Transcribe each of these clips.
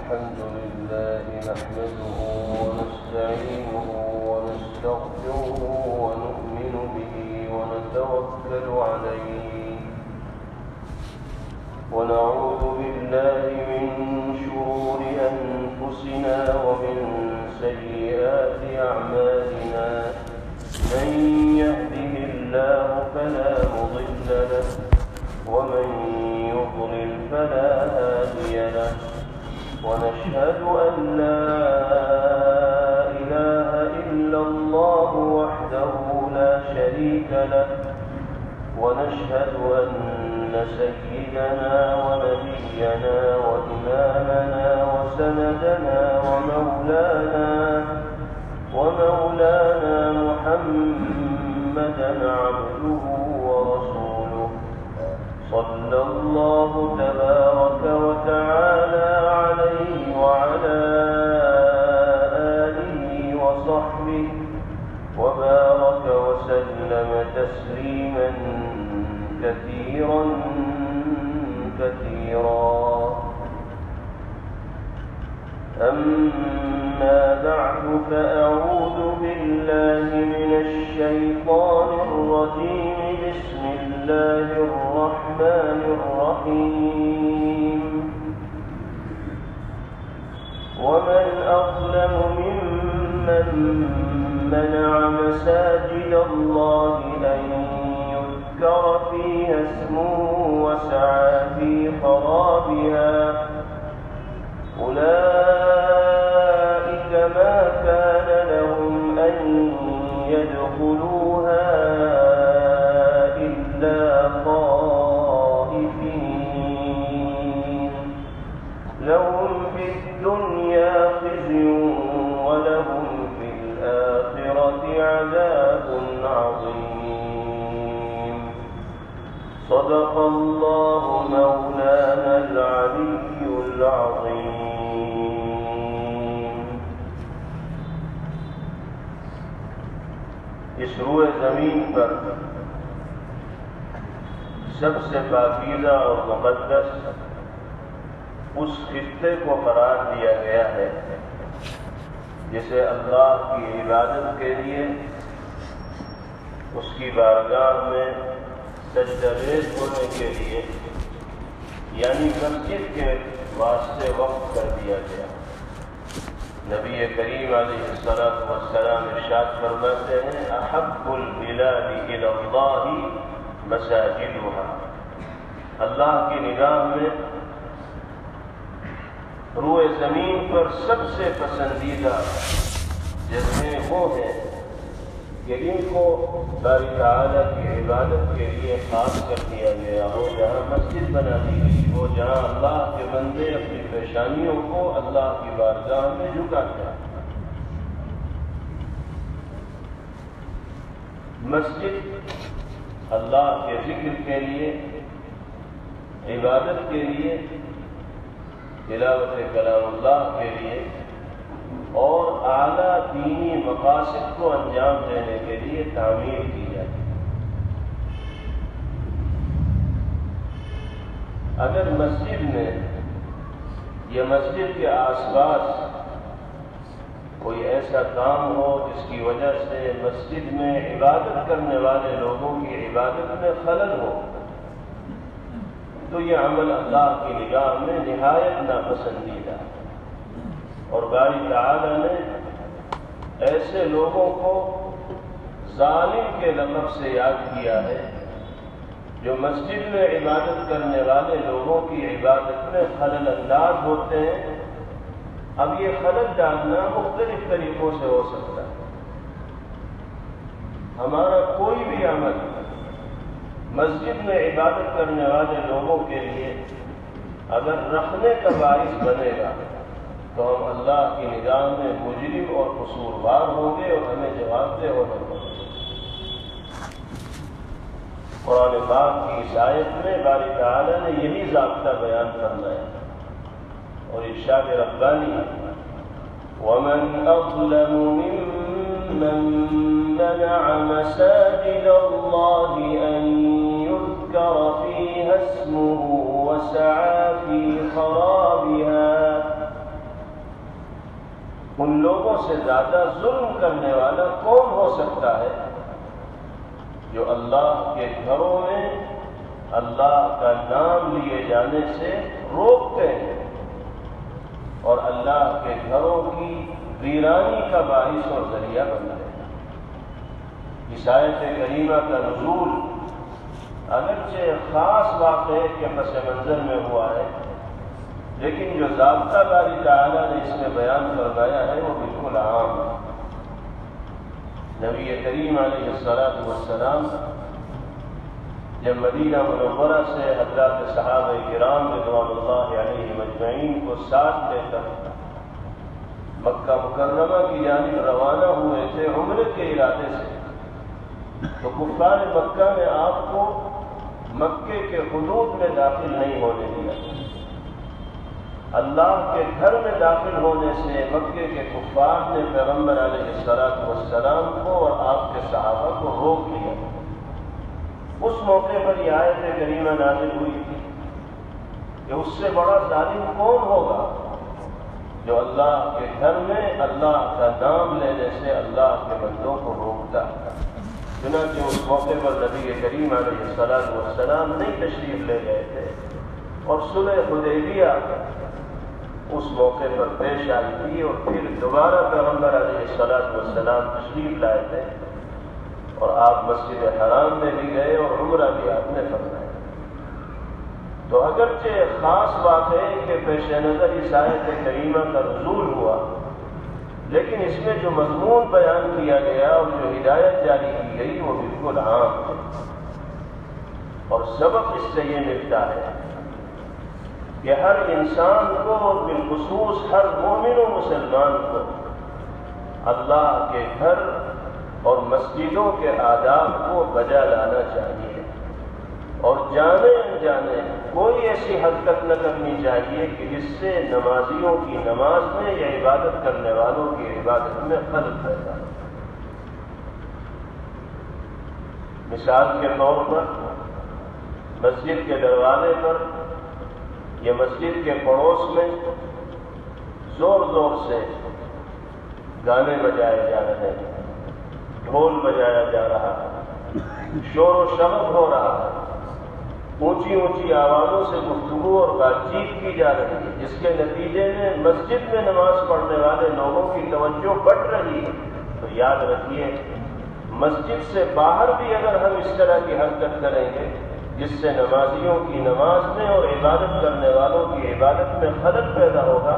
الحمد لله نحمده ونستعينه ونستغفره ونؤمن به ونتوكل عليه ونعوذ بالله من شرور أنفسنا ومن سيئات أعمالنا من يهده الله فلا مضل له ومن يضلل فلا هادي له ونشهد أن لا إله إلا الله وحده لا شريك له ونشهد أن سيدنا ونبينا وإمامنا وسندنا ومولانا محمدا عبده ورسوله صلى الله تبارك وتعالى عليه وعلى آله وصحبه وبارك وسلم تسليما كثيرا أما بعد فأعوذ بالله من الشيطان الرجيم بسم الله الرحمن الرحيم ومن أظلم ممن منع مساجد الله أن يذكر فيها اسمه وسعى في خرابها أولئك ما كان لهم أن يدخلوها إلا خائفين لهم في الدنيا خزي ولهم في الآخرة عذاب عظيم صدق الله مولانا العلي العظيم. اس روئے زمین پر سب سے پاکیزہ اور مقدس اس خطے کو قرار دیا گیا ہے جسے اللہ کی عبادت کے لیے اس کی بارگاہ میں سجدہ ریز ہونے کے لیے یعنی مسجد کے واسطے وقف کر دیا گیا. نبی کریم علیہ السلام ارشاد فرماتے ہیں احب البلاد الی اللہ مساجدها. اللہ کی نگاہ میں روئے زمین پر سب سے پسندیدہ جگہیں وہ ہیں کہ ان کو باری تعالیٰ کی عبادت کے لیے خاص کر دیا گیا ہو, جہاں مسجد بنا دی گئی ہو, جہاں اللہ کے بندے اپنی پیشانیوں کو اللہ کی بارگاہ میں جھکاتے ہیں. مسجد اللہ کے ذکر کے لیے, عبادت کے لیے, تلاوت کلام اللہ کے لیے اور اعلیٰ دینی مقاصد کو انجام دینے کے لیے تعمیر کی جاتی ہے. اگر مسجد میں یا مسجد کے آس پاس کوئی ایسا کام ہو جس کی وجہ سے مسجد میں عبادت کرنے والے لوگوں کی عبادت میں خلل ہو تو یہ عمل اللہ کی نگاہ میں نہایت ناپسندیدہ ہے. اور باری تعالیٰ نے ایسے لوگوں کو ظالم کے لقب سے یاد کیا ہے جو مسجد میں عبادت کرنے والے لوگوں کی عبادت میں خلل انداز ہوتے ہیں. اب یہ خلل ڈالنا مختلف طریقوں سے ہو سکتا ہے. ہمارا کوئی بھی عمل مسجد میں عبادت کرنے والے لوگوں کے لیے اگر رکھنے کا باعث بنے گا تو ہم اللہ کی نگاہ میں مجرم اور قصوروار ہوں گے اور ہمیں جواب دہ ہونا پڑے گا. قرآن پاک کی اس آیت میں باری تعالیٰ نے یہی ضابطہ بیان کرنا ہے اور ارشاد ربانی وَمَنْ أَظْلَمُ مِمَّنْ مَنَعَ مَسَاجِدَ اللَّهِ أَنْ يُذْكَرَ فِيهَا اسْمُهُ وَسَعَى فِي خَرَابِهَا ان لوگوں سے زیادہ ظلم کرنے والا کون ہو سکتا ہے جو اللہ کے گھروں میں اللہ کا نام لیے جانے سے روکتے ہیں اور اللہ کے گھروں کی ویرانی کا باعث اور ذریعہ بنتے ہیں۔ اس آیت کریمہ کا نزول اگرچہ خاص واقعے کے پس منظر میں ہوا ہے، لیکن جو ضابطہ باری تعالیٰ نے اس میں بیان فرمایا ہے وہ بالکل عام ہے۔ نبی کریم علیہ السلام جب مدینہ منورہ سے حضرات صحابہ کرام رضوان اللہ علیہم اجمعین کو ساتھ لے کر مکہ مکرمہ کی جانب روانہ ہوئے تھے عمرے کے ارادے سے، تو کفار مکہ نے آپ کو مکے کے حدود میں داخل نہیں ہونے دیا۔ اللہ کے گھر میں داخل ہونے سے مکے کے کفار نے پیغمبر علیہ السلام کو اور آپ کے صحابہ کو روک لیا۔ اس موقع پر یہ آیت کریمہ نازل ہوئی تھی کہ اس سے بڑا ظالم کون ہوگا جو اللہ کے گھر میں اللہ کا نام لینے سے اللہ کے بندوں کو روکتا ہے۔ چنانچہ اس موقع پر نبی کریم علیہ السلام نہیں تشریف لے گئے تھے اور صلح حدیبیہ اس موقع پر پیش آئی تھی، اور پھر دوبارہ پیغمبر علیہ السلام تشریف لائے تھے اور آپ مسجد حرام میں بھی گئے اور عمرہ بھی آپ نے فرمایا۔ تو اگرچہ خاص واقعے کے پیش نظر اس آیت کریمہ کا نزول ہوا، لیکن اس میں جو مضمون بیان کیا گیا اور جو ہدایت جاری کی گئی وہ بالکل عام ہے، اور سبق اس سے یہ ملتا ہے کہ ہر انسان کو اور بالخصوص ہر مومن و مسلمان کو اللہ کے گھر اور مسجدوں کے آداب کو بجا لانا چاہیے، اور جانے انجانے کوئی ایسی حرکت نہ کرنی چاہیے کہ جس سے نمازیوں کی نماز میں یا عبادت کرنے والوں کی عبادت میں خلل پیدا ہو۔ مثال کے طور پر مسجد کے دروازے پر یا مسجد کے پڑوس میں زور زور سے گانے بجائے جا رہے ہیں، ڈھول بجایا جا رہا ہے، شور و شغب ہو رہا ہے، اونچی اونچی آوازوں سے گفتگو اور بات چیت کی جا رہی ہے، جس کے نتیجے میں مسجد میں نماز پڑھنے والے لوگوں کی توجہ بڑھ رہی ہے۔ تو یاد رکھیے، مسجد سے باہر بھی اگر ہم اس طرح کی حرکت کریں گے جس سے نمازیوں کی نماز میں اور عبادت کرنے والوں کی عبادت میں خلل پیدا ہوگا،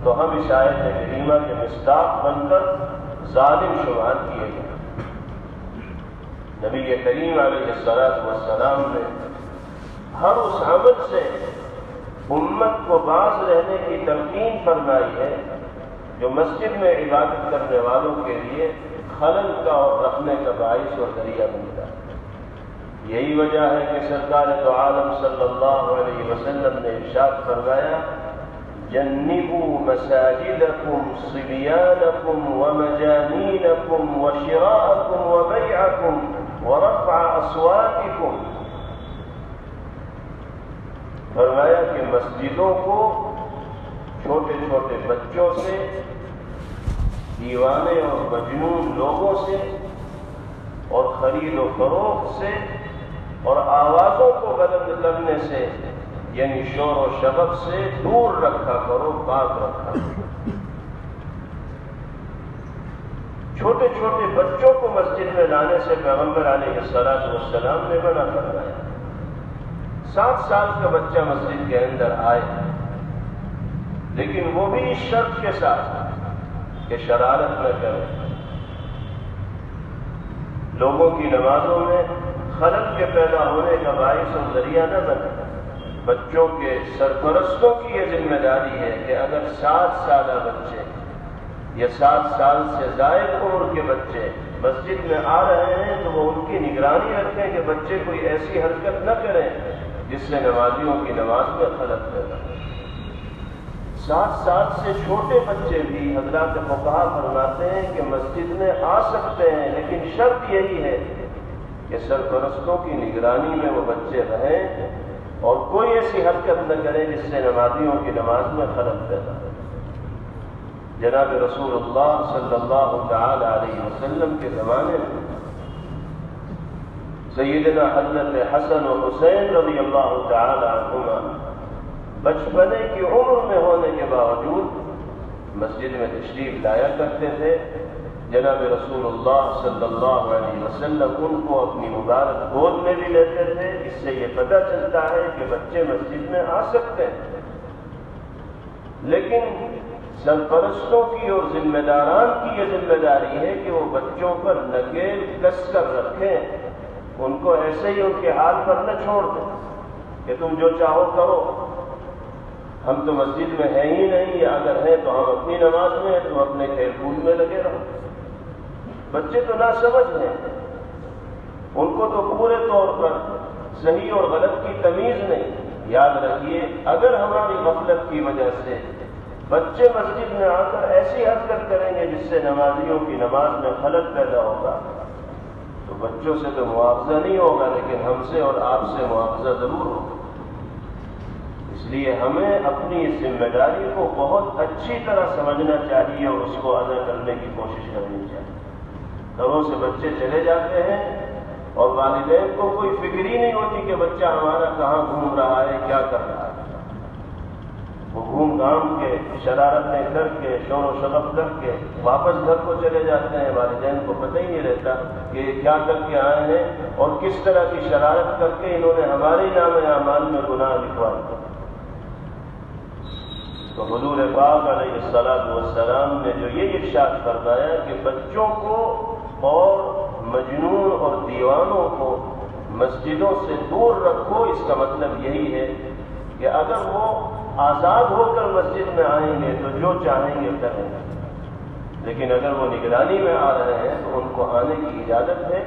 تو ہم اس آیت کریمہ کے مصداق بن کر ظالم شمار کیے گئے۔ نبی کریم علیہ السلام نے ہر اس عمل سے امت کو باز رہنے کی تلقین فرمائی ہے جو مسجد میں عبادت کرنے والوں کے لیے خلل کا اور رکھنے کا باعث اور ذریعہ بنتا ہے۔ یہی وجہ ہے کہ سرکار دو عالم صلی اللہ علیہ وسلم نے ارشاد فرمایا، جنبوا مساجدکم صبیانکم ومجانینکم وشراءکم وبیعکم ورفع اصواتکم۔ فرمایا کہ مسجدوں کو چھوٹے چھوٹے بچوں سے، دیوانے اور مجنون لوگوں سے، اور خرید و فروخت سے اور آوازوں کو بلند کرنے سے، یعنی شور و شغب سے دور رکھا کرو، پاک رکھا کرو۔ چھوٹے چھوٹے بچوں کو مسجد میں لانے سے پیغمبر علیہ السلام نے منع فرمایا۔ 7 سال کا بچہ مسجد کے اندر آئے، لیکن وہ بھی اس شرط کے ساتھ کہ شرارت نہ کرے، لوگوں کی نمازوں میں خلل کے پیدا ہونے کا باعث اور ذریعہ نہ بنے۔ بچوں کے سرپرستوں کی یہ ذمہ داری ہے کہ اگر 7 سالہ بچے یا 7 سال سے زائد عمر کے بچے مسجد میں آ رہے ہیں تو وہ ان کی نگرانی رکھیں کہ بچے کوئی ایسی حرکت نہ کریں جس سے نمازیوں کی نماز میں خلل پیدا ہو۔ 7 سال سے چھوٹے بچے بھی حضرات فقہا فرماتے ہیں کہ مسجد میں آ سکتے ہیں، لیکن شرط یہی ہے کہ سرپرستوں کی نگرانی میں وہ بچے رہیں اور کوئی ایسی حرکت نہ کریں جس سے نمازیوں کی نماز میں خلل پیدا ہو۔ جناب رسول اللہ صلی اللہ تعالی علیہ وسلم کے زمانے میں سیدنا حضرت حسن و حسین رضی اللہ تعالی عنہما بچپنے کی عمر میں ہونے کے باوجود مسجد میں تشریف لایا کرتے تھے. جناب رسول اللہ صلی اللہ علیہ وسلم ان کو اپنی مبارک گود میں بھی لیتے تھے. اس سے یہ پتہ چلتا ہے کہ بچے مسجد میں آ سکتے ہیں، لیکن سرپرستوں کی اور ذمہ داران کی یہ ذمہ داری ہے کہ وہ بچوں پر نکیل کس کر رکھیں، ان کو ایسے ہی ان کے حال پر نہ چھوڑ دیں کہ تم جو چاہو کرو، ہم تو مسجد میں ہیں ہی نہیں، یا اگر ہیں تو ہم اپنی نماز میں ہیں، تم اپنے کھیل کود میں لگے رہو. بچے تو ناسمجھ ہیں، ان کو تو پورے طور پر صحیح اور غلط کی تمیز نہیں. یاد رکھیے، اگر ہماری غفلت کی وجہ سے بچے مسجد میں آ کر ایسی حرکت کریں گے جس سے نمازیوں کی نماز میں خلل پیدا ہوگا، تو بچوں سے تو مواخذہ نہیں ہوگا، لیکن ہم سے اور آپ سے مواخذہ ضرور ہوگا. اس لیے ہمیں اپنی اس ذمہ داری کو بہت اچھی طرح سمجھنا چاہیے اور اس کو ادا کرنے کی کوشش کرنی چاہیے. گھروں سے بچے چلے جاتے ہیں اور والدین کو کوئی فکر ہی نہیں ہوتی کہ بچہ ہمارا کہاں گھوم رہا ہے، کیا کر رہا ہے. وہ گھوم گھام کے شرارتیں کر کے شور و شغب کر کے واپس گھر کو چلے جاتے ہیں. والدین کو پتہ ہی نہیں رہتا کہ کیا کر کے آئے ہیں اور کس طرح کی شرارت کر کے انہوں نے ہمارے نام اعمال میں گناہ لکھوا دیا. تو حضور پاک علیہ الصلوۃ والسلام نے جو یہ ارشاد فرمایا کہ بچوں کو اور مجنون اور دیوانوں کو مسجدوں سے دور رکھو، اس کا مطلب یہی ہے کہ اگر وہ آزاد ہو کر مسجد میں آئیں گے تو جو چاہیں گے کریں گے، لیکن اگر وہ نگرانی میں آ رہے ہیں تو ان کو آنے کی اجازت ہے.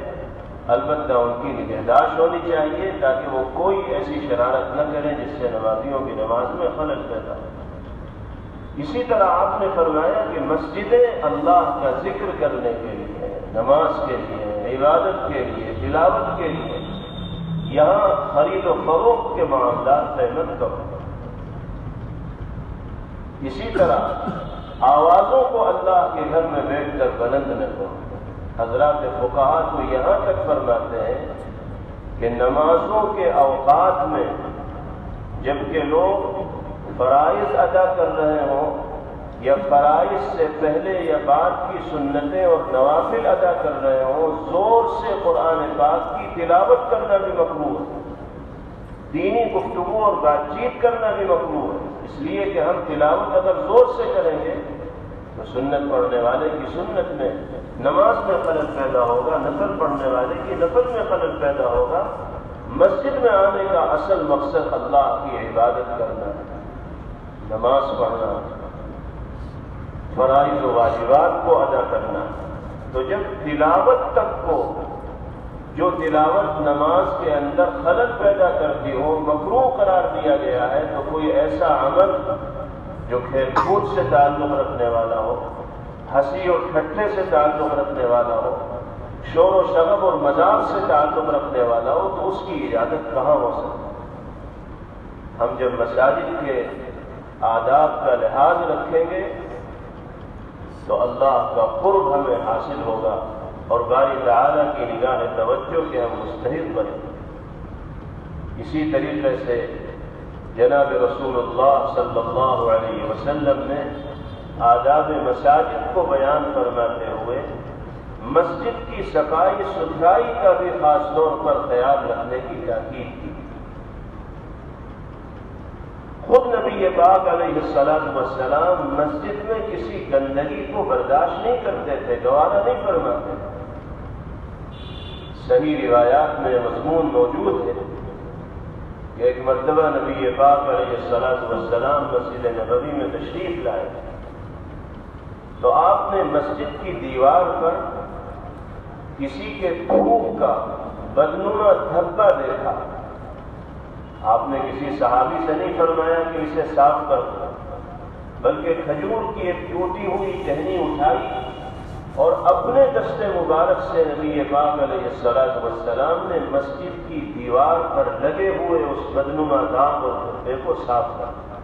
البتہ ان کی نگہداشت ہونی چاہیے تاکہ وہ کوئی ایسی شرارت نہ کریں جس سے نمازیوں کی نماز میں خلل پیدا ہو. اسی طرح آپ نے فرمایا کہ مسجدیں اللہ کا ذکر کرنے کے لیے، نماز کے لیے، عبادت کے لیے، تلاوت کے لیے، یہاں خرید و فروخت کے معاملات طے مت کرو. اسی طرح آوازوں کو اللہ کے گھر میں بیٹھ کر بلند نہ کرو. حضرات فقہا تو یہاں تک فرماتے ہیں کہ نمازوں کے اوقات میں جبکہ لوگ فرائض ادا کر رہے ہوں یا فرائض سے پہلے یا بعد کی سنتیں اور نوافل ادا کر رہے ہوں، زور سے قرآن پاک کی تلاوت کرنا بھی مکروہ ہے. دینی گفتگو اور بات چیت کرنا بھی مکروہ ہے، اس لیے کہ ہم تلاوت اگر زور سے کریں گے تو سنت پڑھنے والے کی سنت میں، نماز میں خلل پیدا ہوگا، نفل پڑھنے والے کی نفل میں خلل پیدا ہوگا. مسجد میں آنے کا اصل مقصد اللہ کی عبادت کرنا ہے، نماز پڑھنا، فرائض و واجبات کو ادا کرنا. تو جب تلاوت تک کو، جو تلاوت نماز کے اندر خلل پیدا کرتی ہو، مکروہ قرار دیا گیا ہے، تو کوئی ایسا عمل جو کھیل کود سے تعلق رکھنے والا ہو، ہنسی اور ٹھٹھے سے تعلق رکھنے والا ہو، شور و شغب اور مذاق سے تعلق رکھنے والا ہو، تو اس کی اجازت کہاں ہو سکتی. ہم جب مساجد کے آداب کا لحاظ رکھیں گے تو اللہ کا قرب ہمیں حاصل ہوگا اور باری تعالیٰ کی نگاہ توجہ کے ہم مستحق بنیں گے. اسی طریقے سے جناب رسول اللہ صلی اللہ علیہ وسلم نے آداب مساجد کو بیان فرماتے ہوئے مسجد کی صفائی ستھرائی کا بھی خاص طور پر خیال رکھنے کی تاکید کی. خود نبی پاک علیہ السلام مسجد میں کسی گندگی کو برداشت نہیں کرتے تھے، گوارا نہیں فرماتے. صحیح روایات میں مضمون موجود ہے کہ ایک مرتبہ نبی پاک علیہ السلام مسجد نبوی میں تشریف لائے تو آپ نے مسجد کی دیوار پر کسی کے تھوک کا بدنما دھبا دیکھا. آپ نے کسی صحابی سے نہیں فرمایا کہ اسے صاف کر دو، بلکہ کھجور کی ایک ٹوٹی ہوئی ٹہنی اٹھائی اور اپنے دست مبارک سے نبی پاک علیہ السلام نے مسجد کی دیوار پر لگے ہوئے اس بدنما داغ اور دھبے کو صاف کر دیا.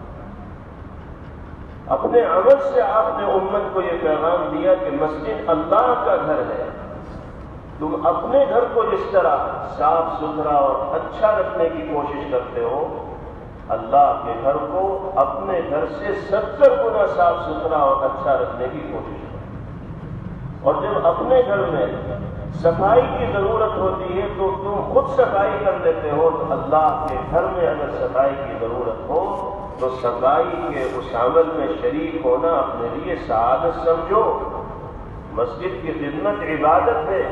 اپنے عمل سے آپ نے امت کو یہ پیغام دیا کہ مسجد اللہ کا گھر ہے. تم اپنے گھر کو جس طرح صاف ستھرا اور اچھا رکھنے کی کوشش کرتے ہو، اللہ کے گھر کو اپنے گھر سے 70 گنا صاف ستھرا اور اچھا رکھنے کی کوشش کرو. اور جب اپنے گھر میں صفائی کی ضرورت ہوتی ہے تو تم خود صفائی کر لیتے ہو، تو اللہ کے گھر میں اگر صفائی کی ضرورت ہو تو صفائی کے اس عمل میں شریک ہونا اپنے لیے سعادت سمجھو. مسجد کی خدمت عبادت ہے.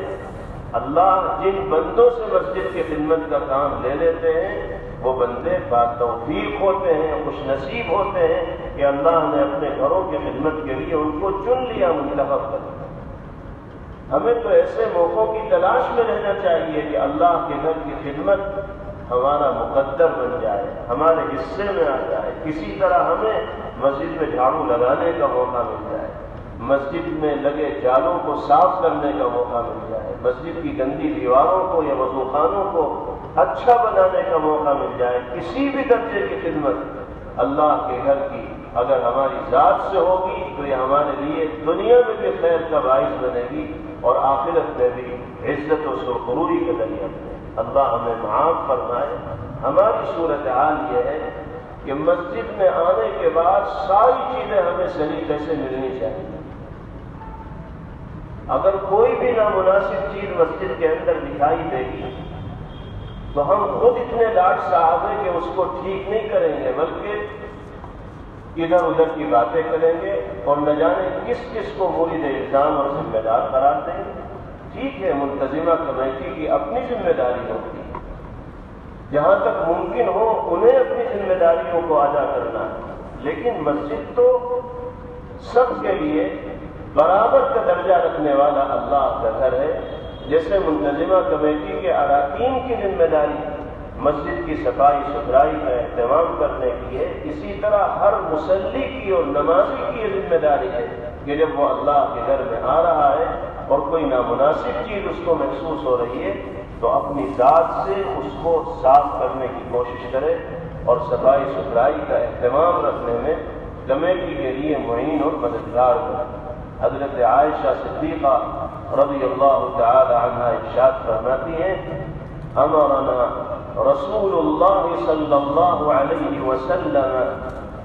اللہ جن بندوں سے مسجد کی خدمت کا کام لے لیتے ہیں وہ بندے باتوفیق ہوتے ہیں، خوش نصیب ہوتے ہیں کہ اللہ نے اپنے گھروں کی خدمت کے لیے ان کو چن لیا، منتخب کر لیا. ہمیں تو ایسے موقعوں کی تلاش میں رہنا چاہیے کہ اللہ کے گھر کی خدمت ہمارا مقدر بن جائے، ہمارے حصے میں آ جائے. کسی طرح ہمیں مسجد میں جھاڑو لگانے کا موقع مل جائے، مسجد میں لگے جالوں کو صاف کرنے کا موقع مل جائے، مسجد کی گندی دیواروں کو یا وضوخانوں کو اچھا بنانے کا موقع مل جائے. کسی بھی درجے کی خدمت اللہ کے گھر کی اگر ہماری ذات سے ہوگی تو یہ ہمارے لیے دنیا میں بھی خیر کا باعث بنے گی اور آخرت میں بھی عزت و سرخروری کا ذریعہ بنے. اللہ ہمیں معاف فرمائے. ہماری صورتحال یہ ہے کہ مسجد میں آنے کے بعد ساری چیزیں ہمیں صحیح کیسے ملنی چاہیے. اگر کوئی بھی نامناسب چیز مسجد کے اندر دکھائی دے گی تو ہم خود اتنے لاٹ صاحب ہیں کہ اس کو ٹھیک نہیں کریں گے، بلکہ ادھر ادھر کی باتیں کریں گے اور نہ جانے کس کس کو مورد الزام اور ذمہ دار قرار دیں گے. ٹھیک ہے، منتظمہ کمیٹی کی اپنی ذمہ داری ہوتی ہے، جہاں تک ممکن ہو انہیں اپنی ذمہ داریوں کو ادا کرنا ہے، لیکن مسجد تو سب کے لیے برابر کا درجہ رکھنے والا اللہ کا گھر ہے. جیسے منتظمہ کمیٹی کے اراکین کی ذمہ داری مسجد کی صفائی ستھرائی کا اہتمام کرنے کی ہے، اسی طرح ہر مصلی کی اور نمازی کی یہ ذمہ داری ہے کہ جب وہ اللہ کے گھر میں آ رہا ہے اور کوئی نامناسب چیز اس کو محسوس ہو رہی ہے تو اپنی ذات سے اس کو صاف کرنے کی کوشش کرے اور صفائی ستھرائی کا اہتمام رکھنے میں کمیٹی کے لیے معین اور مددگار بنے. حضرت عائشہ صدیقہ رضی اللہ تعالی عنہ ارشاد فرماتی ہیں، امرنا رسول اللہ صلی اللہ علیہ وسلم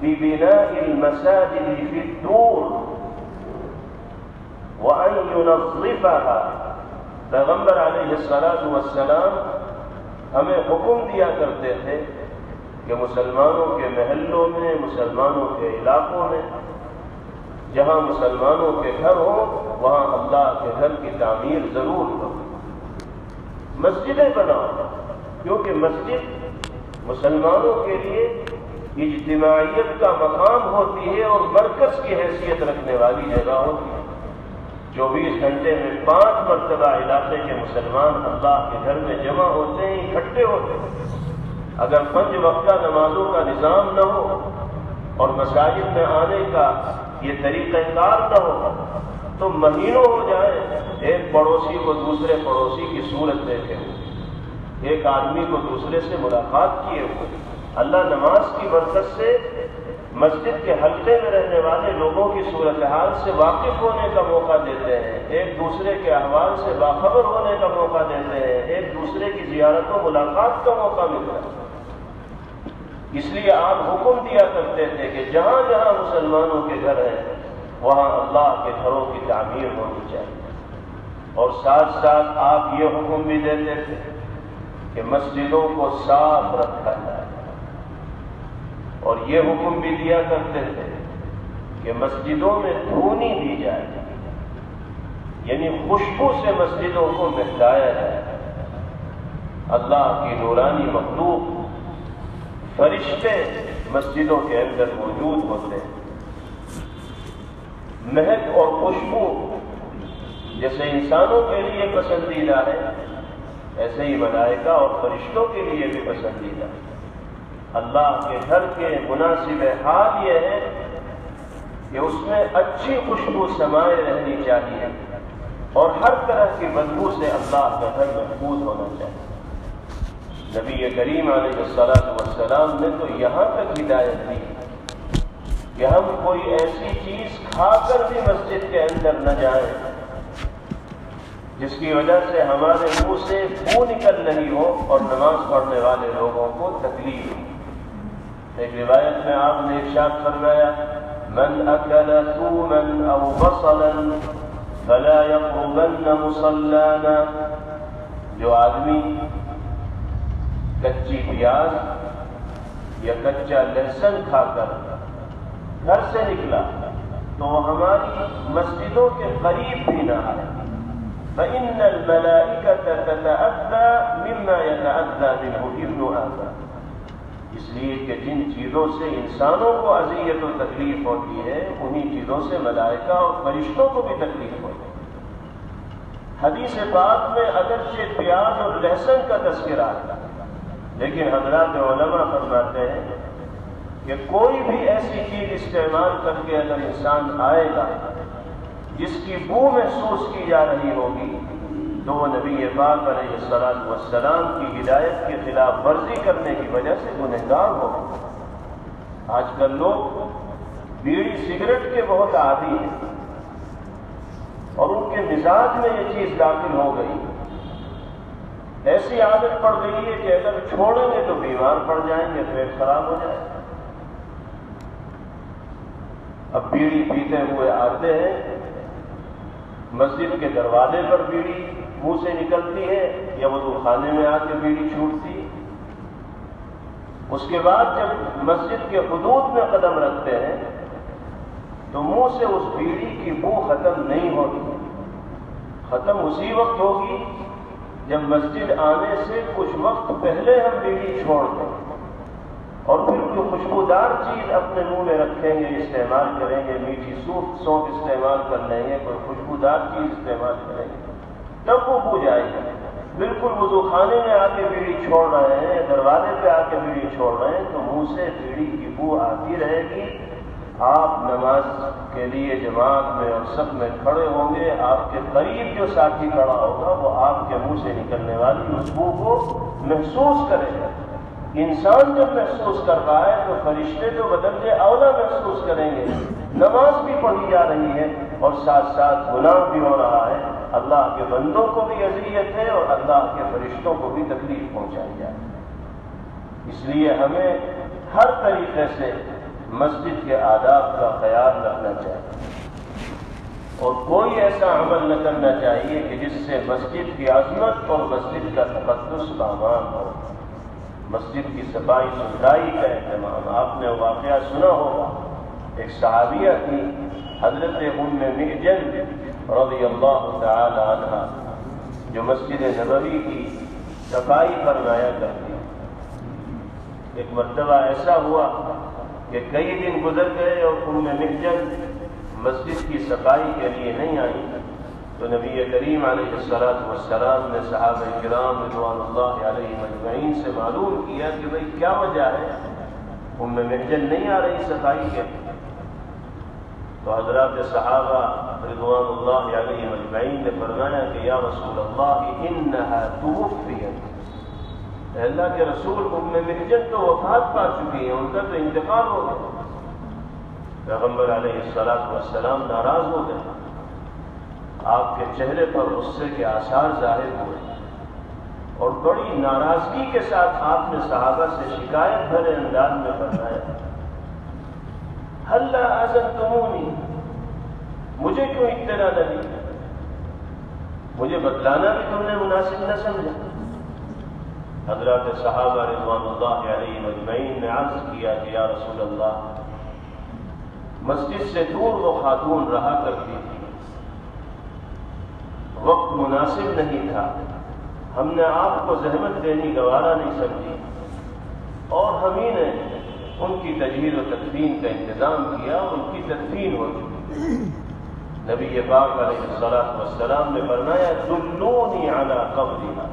ببناء المساجد في الدور وأن ينظفها. پیغمبر علیہ الصلاۃ والسلام ہمیں حکم دیا کرتے تھے کہ مسلمانوں کے محلوں میں، مسلمانوں کے علاقوں میں جہاں مسلمانوں کے گھر ہوں وہاں اللہ کے گھر کی تعمیر ضرور ہو. مسجدیں بناؤ، کیونکہ مسجد مسلمانوں کے لیے اجتماعیت کا مقام ہوتی ہے اور مرکز کی حیثیت رکھنے والی جگہ ہوتی ہے. 24 گھنٹے میں 5 مرتبہ علاقے کے مسلمان اللہ کے گھر میں جمع ہوتے ہیں، اکٹھے ہوتے ہیں. اگر 5 وقتہ نمازوں کا نظام نہ ہو اور مساجد میں آنے کا یہ طریقہ کار نہ ہو تو مہینوں ہو جائیں ایک پڑوسی کو دوسرے پڑوسی کی صورت دیکھے ہوئے، ایک آدمی کو دوسرے سے ملاقات کیے ہوئے. اللہ نماز کی برکت سے مسجد کے حلقے میں رہنے والے لوگوں کی صورتحال سے واقف ہونے کا موقع دیتے ہیں، ایک دوسرے کے احوال سے باخبر ہونے کا موقع دیتے ہیں، ایک دوسرے کی زیارت و ملاقات کا موقع ملتا ہے. اس لیے آپ حکم دیا کرتے تھے کہ جہاں جہاں مسلمانوں کے گھر ہیں وہاں اللہ کے گھروں کی تعمیر ہونی چاہیے. اور ساتھ ساتھ آپ یہ حکم بھی دیتے تھے کہ مسجدوں کو صاف رکھا جائے، اور یہ حکم بھی دیا کرتے تھے کہ مسجدوں میں دھونی دی جائے، یعنی خوشبو سے مسجدوں کو مہکایا جائے. اللہ کی نورانی مخلوق فرشتے مسجدوں کے اندر موجود ہوتے ہیں. مہک اور خوشبو جیسے انسانوں کے لیے پسندیدہ ہے ایسے ہی ملائکہ اور فرشتوں کے لیے بھی پسندیدہ ہے. اللہ کے گھر کے مناسب حال یہ ہے کہ اس میں اچھی خوشبو سمائے رہنی چاہیے اور ہر طرح کی بدبو سے اللہ کا گھر محفوظ ہونا چاہیے. نبی کریم علیہ الصلوۃ والسلام نے تو یہاں تک ہدایت دی کہ ہم کوئی ایسی چیز کھا کر بھی مسجد کے اندر نہ جائیں جس کی وجہ سے ہمارے منہ سے بو نکل رہی ہو اور نماز پڑھنے والے لوگوں کو تکلیف ہو۔ ایک روایت میں آپ نے ارشاد فرمایا من اکل ثوما او بصلا فلا يقربن مصلانا، جو آدمی کچی پیاز یا کچا لہسن کھا کر گھر سے نکلا تو ہماری مسجدوں کے قریب بھی نہ آئے۔ فإن الملائکة تتأذى مما يتأذى منه ابن آدم، اس لیے کہ جن چیزوں سے انسانوں کو اذیت و تکلیف ہوتی ہے انہی چیزوں سے ملائکہ اور فرشتوں کو بھی تکلیف ہوتی ہے۔ حدیث پاک میں اگرچہ پیاز اور لہسن کا تذکرہ ہے، لیکن حضرات علماء فرماتے ہیں کہ کوئی بھی ایسی چیز استعمال کر کے اگر انسان آئے گا جس کی بو محسوس کی جا رہی ہوگی تو وہ نبی پاک علیہ السلام کی ہدایت کی خلاف ورزی کرنے کی وجہ سے گنہگار ہوگا۔ آج کل لوگ بیڑی سگریٹ کے بہت عادی ہیں اور ان کے مزاج میں یہ چیز داخل ہو گئی، ایسی عادت پڑ گئی ہے کہ اگر چھوڑیں گے تو بیمار پڑ جائیں گے، پیٹ خراب ہو جائے گا۔ اب بیڑی پیتے ہوئے آتے ہیں، مسجد کے دروازے پر بیڑی منہ سے نکلتی ہے یا وضو خانے میں آ کے بیڑی چھوٹتی ہے، اس کے بعد جب مسجد کے حدود میں قدم رکھتے ہیں تو منہ سے اس بیڑی کی بو ختم نہیں ہوتی، ختم اسی وقت ہوگی جب مسجد آنے سے کچھ وقت پہلے ہم بیڑی چھوڑ دیں اور پھر کوئی خوشبودار چیز اپنے منہ میں رکھیں گے، استعمال کریں گے، میٹھی سونف استعمال کر لیں گے، کوئی خوشبودار چیز استعمال کریں گے، تب وہ بو جائے گا۔ بالکل وضو خانے میں آ کے بیڑی چھوڑ رہے ہیں، دروازے پہ آ کے بیڑی چھوڑ رہے ہیں تو منہ سے بیڑی کی بو آتی رہے گی۔ آپ نماز کے لیے جماعت میں اور سب میں کھڑے ہوں گے، آپ کے قریب جو ساتھی کھڑا ہوگا وہ آپ کے منہ سے نکلنے والی اس بو کو محسوس کرے گا۔ انسان جب محسوس کر رہا ہے تو فرشتے تو بدلے اولا محسوس کریں گے۔ نماز بھی پڑھی جا رہی ہے اور ساتھ ساتھ گناہ بھی ہو رہا ہے، اللہ کے بندوں کو بھی اذیت ہے اور اللہ کے فرشتوں کو بھی تکلیف پہنچائی جائے۔ اس لیے ہمیں ہر طریقے سے مسجد کے آداب کا خیال رکھنا چاہیے اور کوئی ایسا عمل نہ کرنا چاہیے کہ جس سے مسجد کی عظمت اور مسجد کا تقدس پامال ہو۔ مسجد کی صفائی ستھرائی کا اہتمام، آپ نے واقعہ سنا ہوگا، ایک صحابیہ تھی حضرت ام محجن رضی اللہ تعالی عنہ جو مسجد نبوی کی صفائی فرمایا کرتی۔ ایک مرتبہ ایسا ہوا کہ کئی دن گزر گئے اور ام محجن مسجد کی صفائی کے لیے نہیں آئی، تو نبی کریم علیہ السلام نے صحابہ کرام رضوان اللہ علیہم اجمعین سے معلوم کیا کہ بھئی کیا وجہ ہے، ام محجن نہیں آ رہی صفائی کے لیے؟ تو حضرات صحابہ رضوان اللہ علیہم اجمعین نے فرمایا کہ یا رسول اللہ انہا توفیت، اے اللہ کے رسول ام محجن تو وفات پا چکی ہیں، ان کا تو انتقال ہو گیا۔ پیغمبر علیہ السلام ناراض ہو گئے، آپ کے چہرے پر غصے کے آثار ظاہر ہوئے اور بڑی ناراضگی کے ساتھ آپ نے صحابہ سے شکایت بھرے انداز میں فرمایا ہل اذنتمونی، مجھے کیوں اطلاع نہ دی، مجھے بتلانا بھی تم نے مناسب نہ سمجھا۔ حضرات صحابہ رضوان اللہ علیہم اجمعین نے عرض کیا کہ یا رسول اللہ، مسجد سے دور وہ خاتون رہا کرتی تھی، وقت مناسب نہیں تھا، ہم نے آپ کو زحمت دینی گوارا نہیں سمجھی اور ہم ہی نے ان کی تجہیز و تدفین کا انتظام کیا، ان کی تدفین ہو چکی۔ نبی پاک علیہ السلام نے فرمایا دلونی علی قبرها،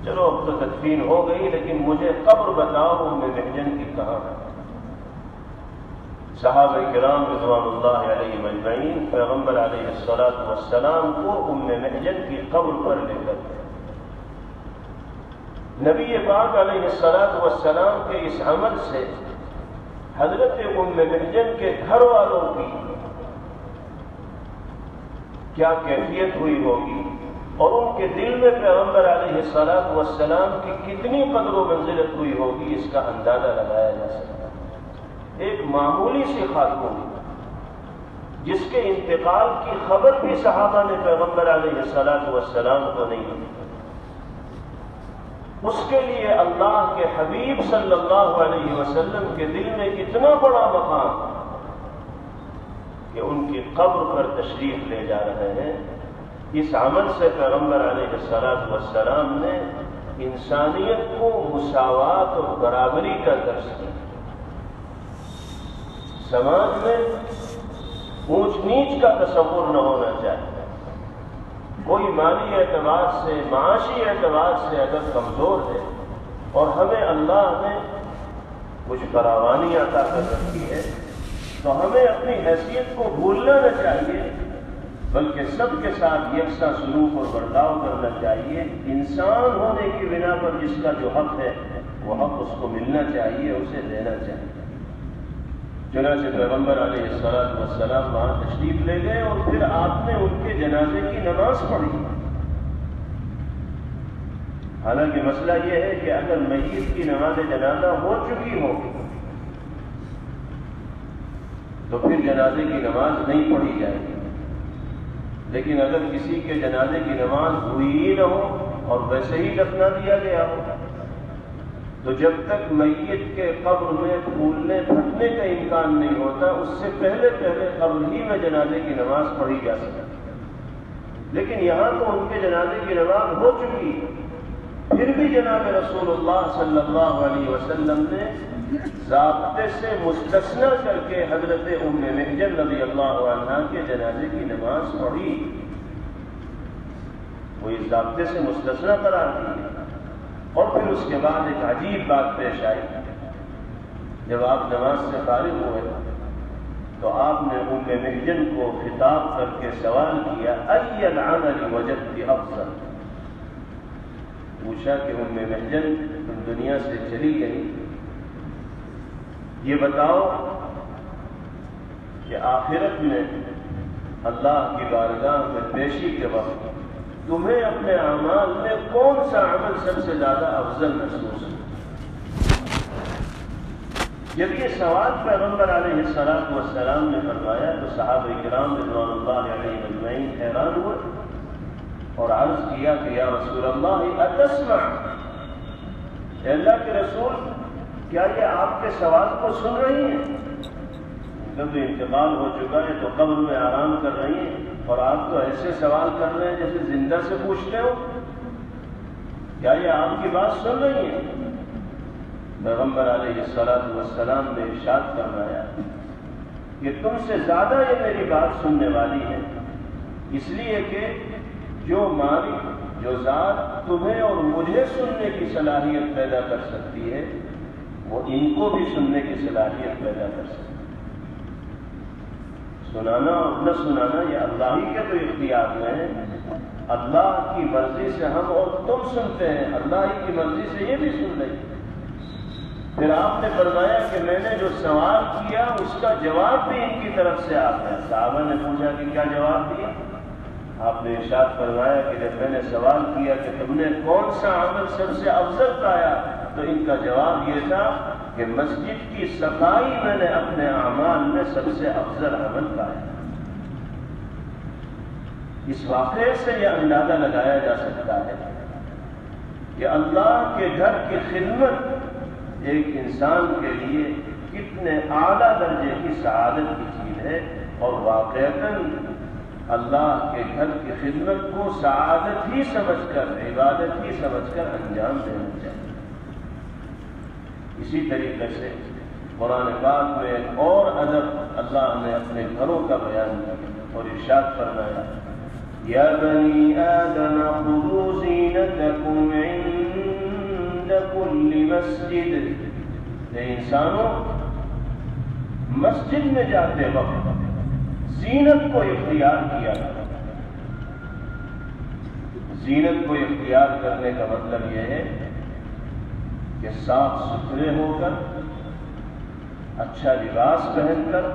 چلو اب تو تدفین ہو گئی لیکن مجھے قبر بتاؤ ام محجن کی کہاں ہے۔ صحابہ کرام رضوان اللہ علیہم اجمعین پیغمبر علیہ السلام کو ام محجن کی قبر پر لے کر گئے۔ نبی پاک علیہ السلام کے اس عمل سے حضرت ام محجن کے گھر والوں کی کیا کیفیت ہوئی ہوگی اور ان کے دل میں پیغمبر علیہ الصلوۃ والسلام کی کتنی قدر و منزلت ہوئی ہوگی، اس کا اندازہ لگایا جا سکتا ہے۔ ایک معمولی سی خاتون جس کے انتقال کی خبر بھی صحابہ نے پیغمبر علیہ الصلوۃ والسلام کو نہیں دی، اس کے لیے اللہ کے حبیب صلی اللہ علیہ وسلم کے دل میں اتنا بڑا مقام کہ ان کی قبر پر تشریف لے جا رہے ہیں۔ اس عمل سے پیغمبر علیہ الصلوۃ والسلام نے انسانیت کو مساوات اور برابری کا درس دیا۔ سماج میں اونچ نیچ کا تصور نہ ہونا چاہیے۔ کوئی مالی اعتبار سے، معاشی اعتبار سے اگر کمزور ہے اور ہمیں اللہ نے کچھ فراوانی عطا کر رکھی ہے تو ہمیں اپنی حیثیت کو بھولنا نہ چاہیے، بلکہ سب کے ساتھ یکساں سلوک اور برتاؤ کرنا چاہیے۔ انسان ہونے کی بنا پر جس کا جو حق ہے وہ حق اس کو ملنا چاہیے، اسے دینا چاہیے۔ چنانچہ پیغمبر علیہ الصلوۃ والسلام وہاں تشریف لے گئے اور پھر آپ نے ان کے جنازے کی نماز پڑھی۔ حالانکہ مسئلہ یہ ہے کہ اگر میت کی نماز جنازہ ہو چکی ہو تو پھر جنازے کی نماز نہیں پڑھی جائے گی، لیکن اگر کسی کے جنازے کی نماز ہوئی ہی نہ ہو اور ویسے ہی دفنا دیا گیا ہو تو جب تک میت کے قبر میں پھولنے پھٹنے کا امکان نہیں ہوتا اس سے پہلے قبر ہی میں جنازے کی نماز پڑھی جا سکتی۔ لیکن یہاں تو ان کے جنازے کی نماز ہو چکی، پھر بھی جناب رسول اللہ صلی اللہ علیہ وسلم نے ضابطے سے مستثنی کر کے حضرت ام محجن رضی اللہ عنہا کے جنازے کی نماز پڑھی۔ وہ اس ضابطے سے مستثنی قرار دی۔ اور پھر اس کے بعد ایک عجیب بات پیش آئی۔ جب آپ نماز سے فارغ ہوئے تو آپ نے ام محجن کو خطاب کر کے سوال کیا، ای العمل وجدت افضل؟ پوچھا کہ ام محجن تم دنیا سے چلی گئی، یہ بتاؤ کہ آخرت میں اللہ کی بارگاہ میں پیشی کے وقت تمہیں اپنے اعمال میں کون سا عمل سب سے زیادہ افضل محسوس ہے؟ جب یہ سوال پیغمبر علیہ الصلوۃ والسلام نے فرمایا تو صحابہ کرام رضوان اللہ علیہم اجمعین حیران ہوئے اور عرض کیا کہ یا رسول اللہ اتسمع؟ اے اللہ کے رسول، کیا یہ آپ کے سوال کو سن رہی ہیں؟ جب انتقال ہو چکا ہے تو قبر میں آرام کر رہی ہیں اور آپ تو ایسے سوال کر رہے ہیں جیسے زندہ سے پوچھتے ہو، کیا یہ آپ کی بات سن رہی ہیں؟ پیغمبر علیہ الصلوۃ والسلام نے ارشاد فرمایا کہ تم سے زیادہ یہ میری بات سننے والی ہے، اس لیے کہ جو مالک، جو ذات تمہیں اور مجھے سننے کی صلاحیت پیدا کر سکتی ہے وہ ان کو بھی سننے کی صلاحیت پیدا کر سکتی ہے۔ سنانا اور نہ سنانا یہ اللہ ہی کے تو اختیار میں ہے۔ اللہ کی مرضی سے ہم اور تم سنتے ہیں، اللہ ہی کی مرضی سے یہ بھی سن رہی ہے۔ پھر آپ نے فرمایا کہ میں نے جو سوال کیا اس کا جواب بھی ان کی طرف سے آتا ہے۔ صحابہ نے پوچھا کہ کیا جواب دیا؟ آپ نے ارشاد فرمایا کہ جب میں نے سوال کیا کہ تم نے کون سا عمل سب سے افضل پایا تو ان کا جواب یہ تھا کہ مسجد کی صفائی میں نے اپنے اعمال میں سب سے افضل عمل پایا۔ اس واقعے سے یہ اندازہ لگایا جا سکتا ہے کہ اللہ کے گھر کی خدمت ایک انسان کے لیے کتنے اعلیٰ درجے کی سعادت کی چیز ہے، اور واقعتاً اللہ کے گھر کی خدمت کو سعادت ہی سمجھ کر، عبادت ہی سمجھ کر انجام دینا چاہیے۔ اسی طریقے سے قرآن پاک میں ایک اور ادب اللہ نے اپنے گھروں کا بیان کیا اور ارشاد فرمایا، یا بنی آدم خذوا زینتکم عند کل مسجد، اے انسانوں مسجد میں جاتے وقت زینت کو اختیار کیا۔ زینت کو اختیار کرنے کا مطلب یہ ہے کہ صاف ستھرے ہو کر اچھا لباس پہن کر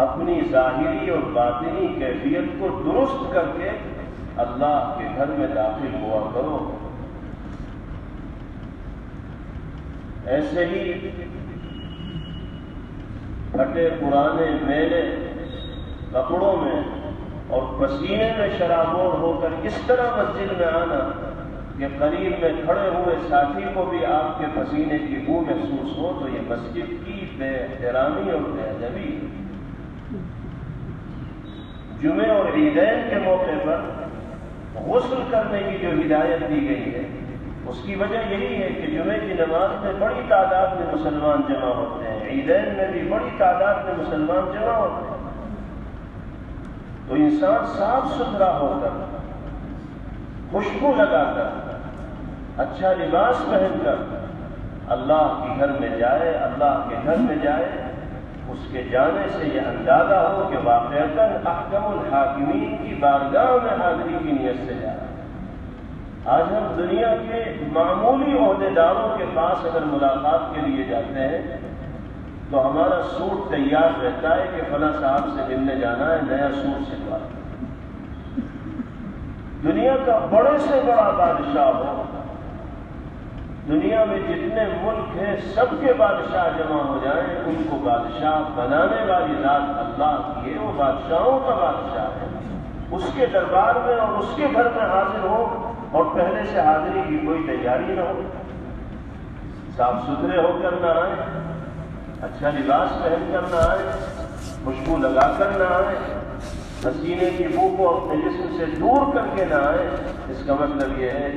اپنی ظاہری اور باطنی کیفیت کو درست کر کے اللہ کے گھر میں داخل ہوا کرو۔ ایسے ہی پھٹے پرانے میلے کپڑوں میں اور پسینے میں شرابور ہو کر اس طرح مسجد میں آنا کہ قریب میں کھڑے ہوئے ساتھی کو بھی آپ کے پسینے کی بو محسوس ہو، تو یہ مسجد کی بے احترامی اور بے ادبی۔ جمعے اور عیدین کے موقع پر غسل کرنے کی جو ہدایت دی گئی ہے، اس کی وجہ یہی ہے کہ جمعے کی نماز میں بڑی تعداد میں مسلمان جمع ہوتے ہیں، عیدین میں بھی بڑی تعداد میں مسلمان جمع ہوتے ہیں، تو انسان صاف ستھرا ہو کر، خوشبو لگا کر، اچھا لباس پہن کر اللہ کے گھر میں جائے، اللہ کے گھر میں جائے، اس کے جانے سے یہ اندازہ ہو کہ واقعتاً احکم الحاکمین کی بارگاہ میں حاضری کی نیت سے جا رہا ہے۔ آج ہم دنیا کے معمولی عہدیداروں کے پاس اگر ملاقات کے لیے جاتے ہیں تو ہمارا سوٹ تیار رہتا ہے کہ فلاں صاحب سے ملنے جانا ہے، نیا سوٹ سلوا۔ دنیا کا بڑے سے بڑا بادشاہ ہو، دنیا میں جتنے ملک ہیں سب کے بادشاہ جمع ہو جائیں، ان کو بادشاہ بنانے والی ذات اللہ کی ہے، وہ بادشاہوں کا بادشاہ ہے۔ اس کے دربار میں اور اس کے گھر میں حاضر ہو اور پہلے سے حاضری کی کوئی تیاری نہ ہو، صاف ستھرے ہو کر نہ آئے، اچھا لباس پہن کر نہ آئے، خوشبو لگا کر نہ آئے، پسینے کی بو کو اپنے جسم سے دور کر کے نہ آئے، اس کا مطلب یہ ہے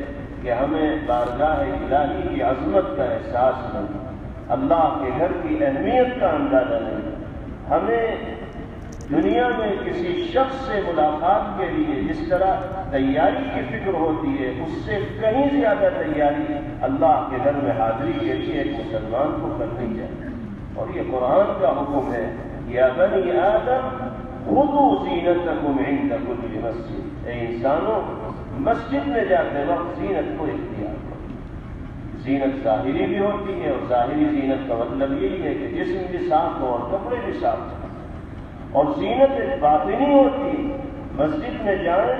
کہ ہمیں بارگاہ الہی کی عظمت کا احساس نہیں، اللہ کے گھر کی اہمیت کا اندازہ نہیں۔ ہمیں دنیا میں کسی شخص سے ملاقات کے لیے جس طرح تیاری کی فکر ہوتی ہے، اس سے کہیں زیادہ تیاری اللہ کے گھر میں حاضری کے لیے ایک مسلمان کو کرنی چاہیے، اور یہ قرآن کا حکم ہے، یا بنی آدم خذوا زینتکم عند کل مسجد، اے انسانوں مسجد میں جاتے وقت زینت کو اختیار کرو۔ زینت ظاہری بھی ہوتی ہے، اور ظاہری زینت کا مطلب یہی ہے کہ جسم بھی صاف ہو اور کپڑے بھی صاف ہو، اور زینت ایک باطنی ہوتی ہے۔ مسجد میں جائیں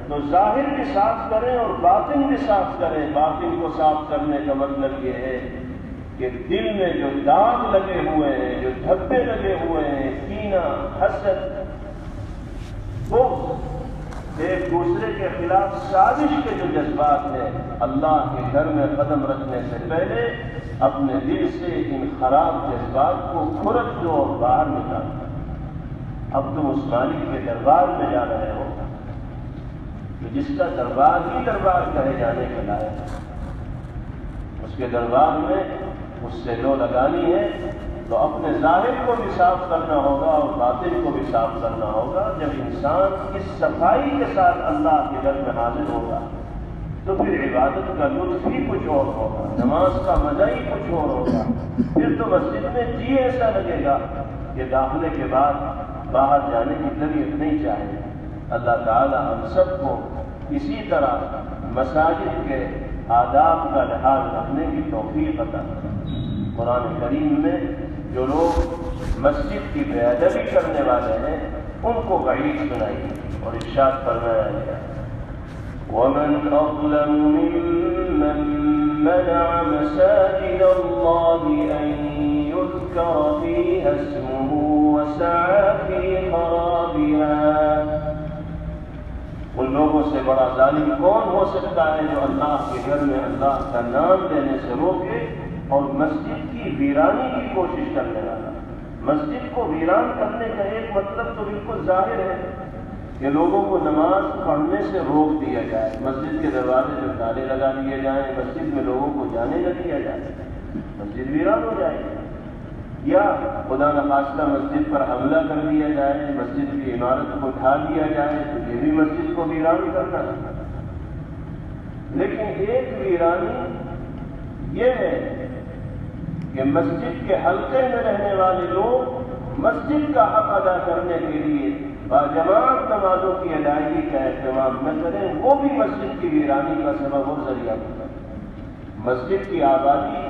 تو ظاہر بھی صاف کریں اور باطن بھی صاف کریں۔ باطن کو صاف کرنے کا مطلب یہ ہے کہ دل میں جو داغ لگے ہوئے ہیں، جو دھبے لگے ہوئے ہیں، کینہ، حسد، بغض، ایک دوسرے کے خلاف سازش کے جو جذبات ہیں، اللہ کے گھر میں قدم رکھنے سے پہلے اپنے دل سے ان خراب جذبات کو کھرچ دو اور باہر نکال دو۔ اب تم اس مالک کے دربار میں جا رہے ہو کہ جس کا دربار ہی دربار کہے جانے کے لائق ہے، اس کے دربار میں اس سے لو لگانی ہے تو اپنے ظاہر کو بھی صاف کرنا ہوگا اور باطن کو بھی صاف کرنا ہوگا۔ جب انسان اس صفائی کے ساتھ اللہ کے گھر میں حاضر ہوگا تو پھر عبادت کا لطف ہی کچھ اور ہوگا، نماز کا مزہ ہی کچھ اور ہوگا۔ پھر تو مسجد میں جی ایسا لگے گا کہ داخلے کے بعد باہر جانے کی طبیعت نہیں چاہے۔ اللہ تعالی ہم سب کو اسی طرح مساجد کے آداب کا لحاظ رکھنے کی توفیق عطا کرے۔ قرآن کریم میں جو لوگ مسجد کی بے ادبی کرنے والے ہیں ان کو وعید سنائی اور ارشاد فرمایا گیا، وَمَنْ أَظْلَمُ مِمَّنْ مَنَعَ مَسَاجِدَ اللَّهِ أَنْ يُذْكَرَ فِيهَا اسْمُهُ وَسَعَى فِي خَرَابِهَا۔ ان لوگوں سے بڑا ظالم کون ہو سکتا ہے جو اللہ کے گھر میں اللہ کا نام لینے سے روکے اور مسجد کی ویرانی کی کوشش کرنے والا۔ مسجد کو ویران کرنے کا ایک مطلب تو بالکل ظاہر ہے کہ لوگوں کو نماز پڑھنے سے روک دیا جائے، مسجد کے دروازے پہ تالے لگا دیے جائیں، مسجد میں لوگوں کو جانے نہ دیا جائے، مسجد ویران ہو جائے گی، یا خدا نخواستہ مسجد پر حملہ کر دیا جائے، مسجد کی عمارت کو اٹھا دیا جائے، تو یہ بھی مسجد کو ویران کرنا ہے۔ لیکن ایک ویرانی یہ ہے کہ مسجد کے حلقے میں رہنے والے لوگ مسجد کا حق ادا کرنے کے لیے باجماعت نمازوں کی ادائیگی کا اہتمام نہ کریں، وہ بھی مسجد کی ویرانی کا سبب اور ذریعہ ہوتا ہے۔ مسجد کی آبادی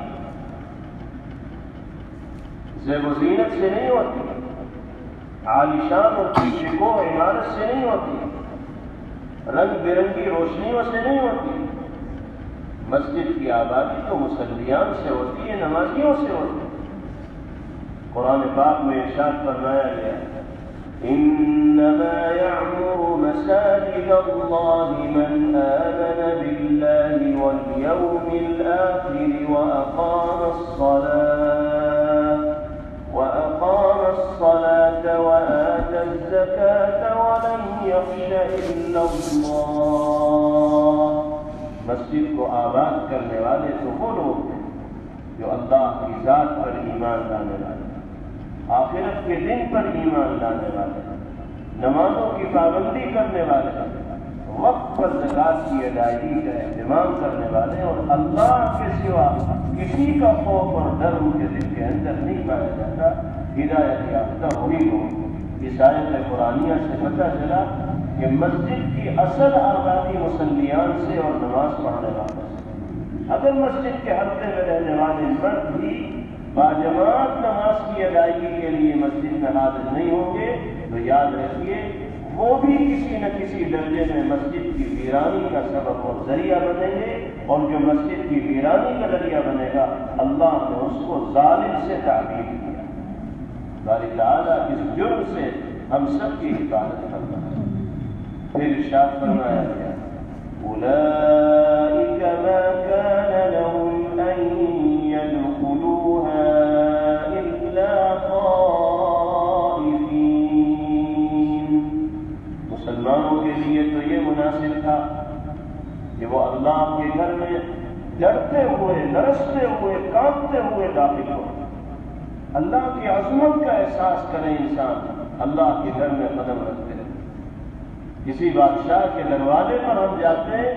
زیب و زینت سے نہیں ہوتی، عالیشان اور شکو عمارت سے نہیں ہوتی، رنگ برنگی روشنیوں سے نہیں ہوتی۔ مسجد کی آبادی تو مصلیان سے ہوتی ہے، نمازیوں سے ہوتی ہے۔ قرآن پاک میں ارشاد فرمایا گیا انما يعمر مساجد الله من آمن بالله واليوم الآخر وأقام الصلاة وآتى الزكاة ولم يخش إلا الله۔ مسجد کو آباد کرنے والے تو وہ لوگ ہیں جو اللہ کی ذات پر ایمان لانے والے، آخرت کے دن پر ایمان لانے والے، نمازوں کی پابندی کرنے والے، وقت پر زکوٰۃ کی ادائیگی کا اہتمام کرنے والے، اور اللہ کے سوا کسی کا خوف اور ڈر ان کے دل کے اندر نہیں پایا جاتا۔ ہدایت یافتہ وہی لوگ۔ اس آیت قرآنیہ سے پتہ چلا کہ مسجد کی اصل آبادی مصلیان سے اور نماز پڑھنے والوں سے۔ اگر مسجد کے حلقے میں رہنے والے مرد بھی باجماعت نماز کی ادائیگی کے لیے مسجد میں حاضر نہیں ہوں گے تو یاد رکھیے وہ بھی کسی نہ کسی درجے میں مسجد کی ویرانی کا سبب اور ذریعہ بنیں گے، اور جو مسجد کی ویرانی کا ذریعہ بنے گا اللہ نے اس کو ظالم سے تعبیر کیا۔ باری تعالیٰ اس جرم سے ہم سب کی حفاظت کرنا ہے۔ پھر ارشاد فرمایا گیا اولئک ما کان لهم ان يدخلوها الا خائفین۔ مسلمانوں کے لیے تو یہ مناسب تھا کہ وہ اللہ کے گھر میں ڈرتے ہوئے، لرزتے ہوئے، کانپتے ہوئے داخل ہو، اللہ کی عظمت کا احساس کرے انسان اللہ کے گھر میں قدم رکھتے ہیں۔ کسی بادشاہ کے دروازے پر ہم جاتے ہیں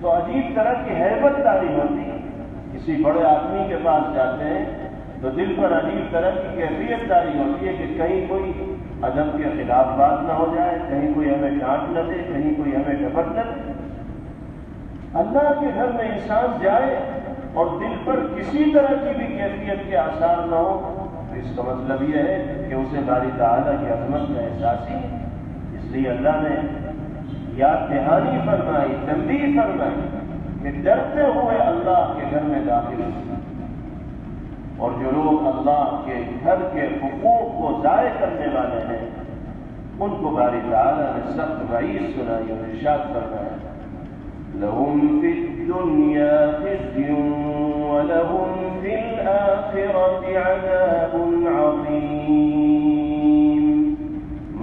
تو عجیب طرح کی ہیبت تاری ہوتی ہے، کسی بڑے آدمی کے پاس جاتے ہیں تو دل پر عجیب طرح کی کیفیت تاری ہوتی ہے کہ کہیں کوئی ادب کے خلاف بات نہ ہو جائے، کہیں کوئی ہمیں ڈانٹ نہ دے، کہیں کوئی ہمیں ڈپٹ نہ دے۔ اللہ کے گھر میں انسان جائے اور دل پر کسی طرح کی بھی کیفیت کے آثار نہ ہو تو اس کا مطلب یہ ہے کہ اسے باری تعالیٰ کی عظمت کا احساس ہی ہے۔ اس لیے اللہ نے یاد دہانی فرمائی، تنبیہ فرمائی کہ ڈرتے ہوئے اللہ کے گھر میں داخل ہو، اور جو لوگ اللہ کے گھر کے حقوق کو ضائع کرنے والے ہیں ان کو باری تعالیٰ نے سخت وعید سنائی اور ارشاد فرمایا لَهُمْ فِي الدُّنْيَا خِزْيٌ وَلَهُمْ فِي الْآخِرَةِ عَذَابٌ عَظِيمٌ۔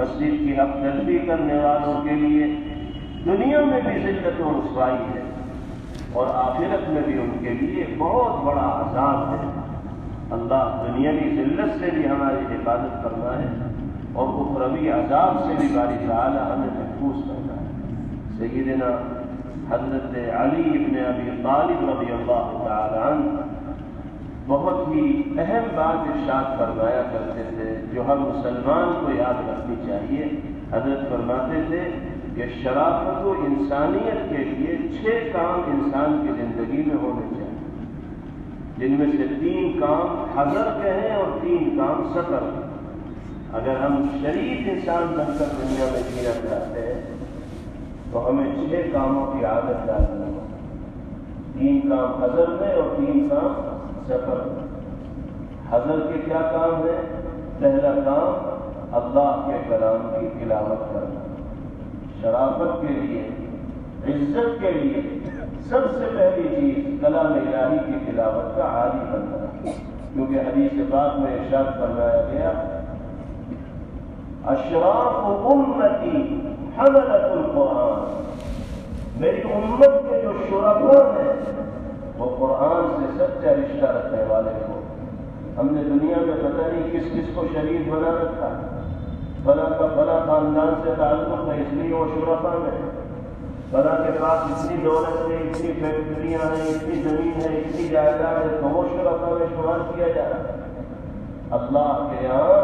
مسجد کی حق تلفی کرنے والوں کے لیے دنیا میں بھی ذلت و رسوائی ہے، اور آخرت میں بھی ان کے لیے بہت بڑا عذاب ہے۔ اللہ دنیاوی ذلت سے بھی ہماری حفاظت کرنا ہے اور اخروی عذاب سے بھی باری تعالیٰ ہمیں محفوظ کرنا ہے۔ سیدنا حضرت علی ابن ابی طالب رضی اللہ تعالی عنہ بہت ہی اہم بات ارشاد فرمایا کرتے تھے جو ہر مسلمان کو یاد رکھنی چاہیے۔ حضرت فرماتے تھے کہ شرافت و انسانیت کے لیے 6 کام انسان کی زندگی میں ہونے چاہیے، جن میں سے 3 کام حضر کے ہیں اور 3 کام سفر کے۔ اگر ہم شریف انسان بن کر دنیا میں جینا چاہتے ہیں تو ہمیں 6 کاموں کی عادت ڈالنی ہے، 3 کام حضر میں اور 3 کام سفر میں۔ حضر کے کیا کام ہیں؟ پہلا کام اللہ کے کلام کی تلاوت کرنا، شرافت کے لیے، عزت کے لیے سب سے پہلی چیز کلام الہی کی تلاوت کا عادی بننا، کیونکہ حدیث پاک میں ارشاد فرمایا گیا اشراف امتی حملۃ القرآن، میری امت کے جو شرفاء ہیں وہ قرآن سے سچا رشتہ رکھنے والے ہو۔ ہم نے دنیا میں پتہ نہیں کس کس کو شریف بنا رکھا، فلاں کا فلاں خاندان سے تعلق ہے اس لیے وہ شرفاء میں، فلاں کے پاس اتنی دولت ہے، اتنی فیکٹریاں ہیں، اتنی زمین ہے، اتنی جائیداد ہے تو وہ شرفاء میں شمار کیا جا رہا ہے۔ اللہ کے یہاں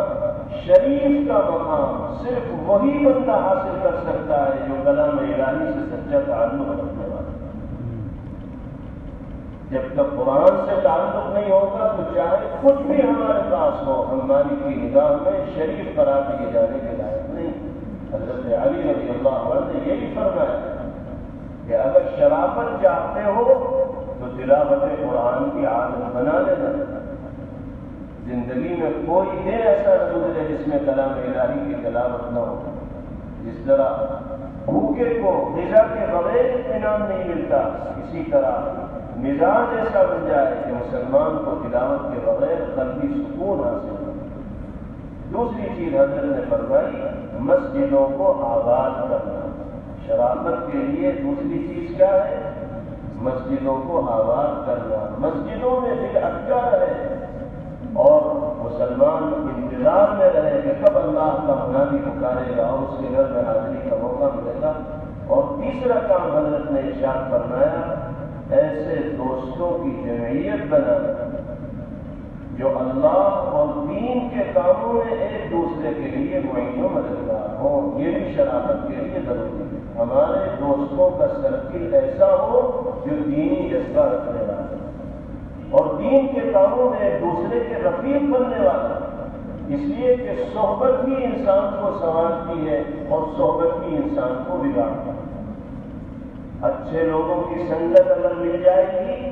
شریف کا مقام صرف وہی بندہ حاصل کر سکتا ہے جو کلام الہی سے سچا تعلق رکھنے والا۔ جب تک قرآن سے تعلق نہیں ہوگا تو چاہے کچھ بھی ہمارے پاس ہو ہماری کی نگاہ میں شریف قرار دیے جانے کے لائق نہیں۔ حضرت علی رضی اللہ عنہ نے یہی فرمایا کہ اگر شرافت چاہتے ہو تو تلاوت قرآن کی عادت بنا لینا۔ زندگی میں کوئی دن ایسا نہ گزرے جس میں کلام الہی کی تلاوت نہ ہو۔ جس طرح بھوکے کو غذا کے بغیر اطمینان نہیں ملتا، اسی طرح مزاج ایسا بن جائے کہ مسلمان کو تلاوت کے بغیر قلبی سکون حاصل ہو۔ دوسری چیز حضرت نے فرمائی مسجدوں کو آباد کرنا۔ شرافت کے لیے دوسری چیز کیا ہے؟ مسجدوں کو آباد کرنا۔ مسجدوں میں دل اٹکا رہے اور مسلمان انتظار میں رہے کہ کب اللہ کا منادی پکارے گا اور اس کے گھر میں حاضری کا موقع ملے گا۔ اور تیسرا کام حضرت نے ارشاد فرمایا ایسے دوستوں کی جمعیت بنانا جو اللہ اور دین کے کاموں میں ایک دوسرے کے لیے معین و مددگار ہوں۔ یہ بھی شرافت کے لیے ضروری ہے۔ ہمارے دوستوں کا سرکل ایسا ہو جو دینی جذبہ رکھنے والا اور دین کے کاموں میں ایک دوسرے کے رفیق بننے والا، اس لیے کہ صحبت ہی انسان کو سنوارتی ہے اور صحبت ہی انسان کو بگاڑتی ہے۔ اچھے لوگوں کی سنگت اگر مل جائے گی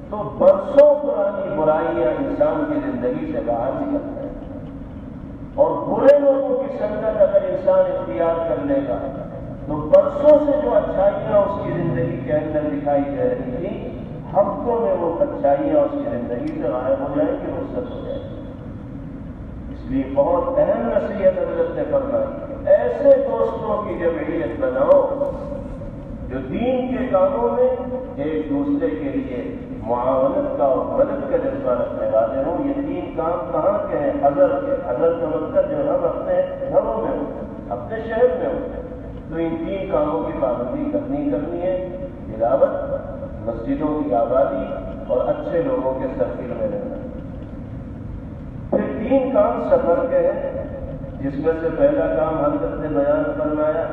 تو برسوں پرانی برائیاں انسان کی زندگی سے باہر نکلتے ہیں، اور برے لوگوں کی سنگت اگر انسان اختیار کر لے گا تو برسوں سے جو اچھائیاں اس کی زندگی کے اندر دکھائی دے رہی تھی ہفتوں میں وہ اچھائیاں اس کی زندگی سے غائب ہو جائیں گی، رخصت ہو جائیں گی۔ اس لیے بہت اہم نصیحت حضرت نے فرمائی ایسے دوستوں کی جمعیت بناؤ جو دین کے کاموں میں ایک دوسرے کے لیے معاونت کا اور مدد کا جذبہ رکھنے والے ہوں۔ یہ تین کام کہاں کے ہیں؟ حضر کے۔ حضر کا مطلب جو ہم اپنے گھروں میں ہوں، اپنے شہر میں ہوں، تو ان تین کاموں کی پابندی کرنی ہے: تلاوت، مسجدوں کی آبادی اور اچھے لوگوں کے سرکل میں رہنا۔ پھر تین کام سفر کے ہیں، جس میں سے پہلا کام حضرت نے بیان فرمایا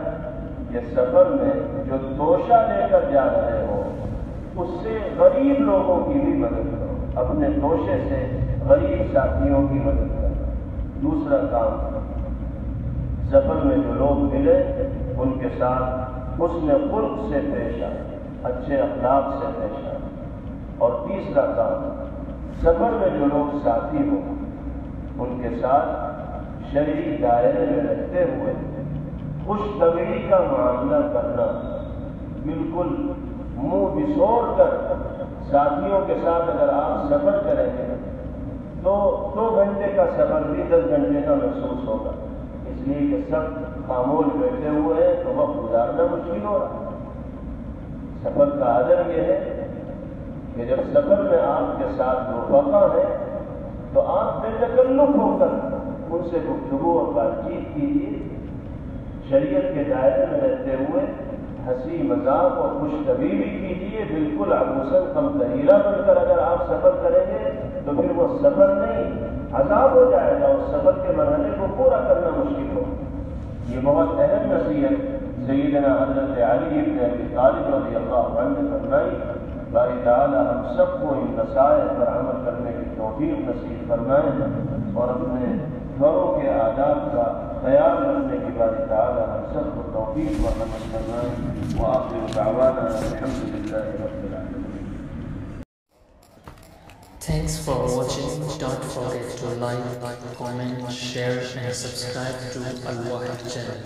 کہ سفر میں جو توشہ لے کر جا رہے ہو اس سے غریب لوگوں کی بھی مدد کرو، اپنے توشے سے غریب ساتھیوں کی مدد کرو۔ دوسرا کام سفر میں جو لوگ ملے ان کے ساتھ حسن خلق سے پیش آئے، اچھے اخلاق سے پیش آئے۔ اور تیسرا کام سفر میں جو لوگ ساتھی ہوں ان کے ساتھ شرعی دائرے میں رہتے ہوئے خوش طبعی کا معاملہ کرنا، بالکل منہ بسوڑ کر ساتھیوں کے ساتھ اگر آپ سفر کریں گے تو 2 گھنٹے کا سفر بھی 10 گھنٹے کا محسوس ہوگا، اس لیے کہ سب خاموش بیٹھے ہوئے ہیں تو وقت گزارنا مشکل ہو رہا ہے۔ سفر کا ادب یہ ہے کہ جب سفر میں آپ کے ساتھ رفقا ہے تو آپ بے تکلف ہو کر ان سے گفتگو اور بات چیت کیجیے، شریعت کے دائرے میں رہتے ہوئے ہنسی مذاق اور خوش طبیعی کیجیے۔ بالکل عبوسن کم تحیرہ بن کر اگر آپ سفر کریں گے تو پھر وہ سفر نہیں عذاب ہو جائے گا، اس سفر کے مرحلے کو پورا کرنا مشکل ہو۔ یہ بہت اہم نصیحت سیدنا حضرت علی بن ابی طالب رضی اللہ عنہ نے فرمائی۔ باری تعالیٰ ہم سب کو ان نصائح پر عمل کرنے کی توفیق نصیب فرمائیں اور اپنے گھروں کے آداب کا خیال رکھنے کی باری تعالیٰ ہم سب کو توفیق و عمل فرمائیں۔ وآخر دعوانا الحمد للہ رب العالمین۔ Thanks for watching. Don't forget to like, comment, share and subscribe to Al Wahid channel.